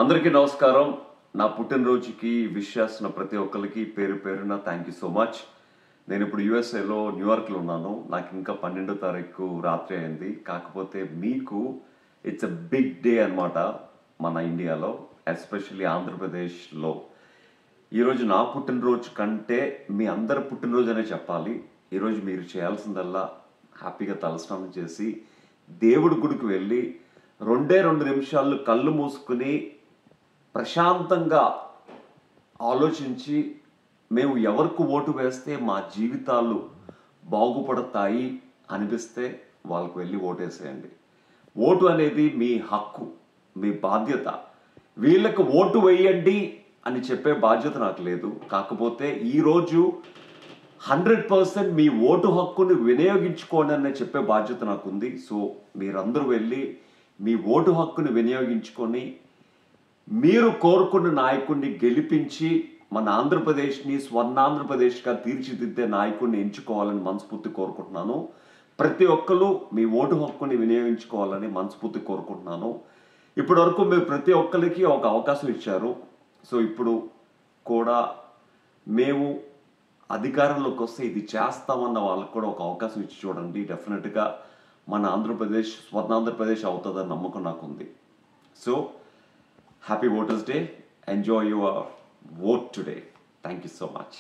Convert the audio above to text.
అందరికీ నమస్కారం. నా పుట్టినరోజుకి విష్ చేస్తున్న ప్రతి ఒక్కరికి పేరు పేరున థ్యాంక్ యూ సో మచ్. నేను ఇప్పుడు యూఎస్ఏలో న్యూయార్క్లో ఉన్నాను. నాకు ఇంకా 12వ తారీఖు రాత్రి అయింది. కాకపోతే మీకు ఇట్స్ ఎ బిగ్ డే అనమాట మన ఇండియాలో, ఎస్పెషల్లీ ఆంధ్రప్రదేశ్లో. ఈరోజు నా పుట్టినరోజు కంటే మీ అందరి పుట్టినరోజు అనే చెప్పాలి. ఈరోజు మీరు చేయాల్సిందల్లా హ్యాపీగా తలస్నానం చేసి దేవుడి గుడికి వెళ్ళి 2 నిమిషాలు కళ్ళు మూసుకుని ప్రశాంతంగా ఆలోచించి మేము ఎవరికి ఓటు వేస్తే మా జీవితాలు బాగుపడతాయి అనిపిస్తే వాళ్ళకు వెళ్ళి ఓటేసేయండి. ఓటు అనేది మీ హక్కు, మీ బాధ్యత. వీళ్ళకి ఓటు వేయండి అని చెప్పే బాధ్యత నాకు లేదు. కాకపోతే ఈరోజు 100% మీ ఓటు హక్కుని వినియోగించుకోండి అని చెప్పే బాధ్యత నాకుంది. సో మీరందరూ వెళ్ళి మీ ఓటు హక్కుని వినియోగించుకొని మీరు కోరుకున్న నాయకుడిని గెలిపించి మన ఆంధ్రప్రదేశ్ని స్వర్ణాంధ్రప్రదేశ్గా తీర్చిదిద్దే నాయకుడిని ఎంచుకోవాలని మనస్ఫూర్తి కోరుకుంటున్నాను. ప్రతి ఒక్కరు మీ ఓటు హక్కుని వినియోగించుకోవాలని మనస్ఫూర్తి కోరుకుంటున్నాను. ఇప్పటి వరకు మీరు ప్రతి ఒక్కరికి ఒక అవకాశం ఇచ్చారు. సో ఇప్పుడు కూడా మేము అధికారంలోకి వస్తే ఇది చేస్తామన్న వాళ్ళకు కూడా ఒక అవకాశం ఇచ్చి చూడండి. డెఫినెట్గా మన ఆంధ్రప్రదేశ్ స్వర్ణాంధ్రప్రదేశ్ అవుతుందని నమ్మకం నాకుంది. So happy Voters Day. Enjoy your vote today. Thank you so much.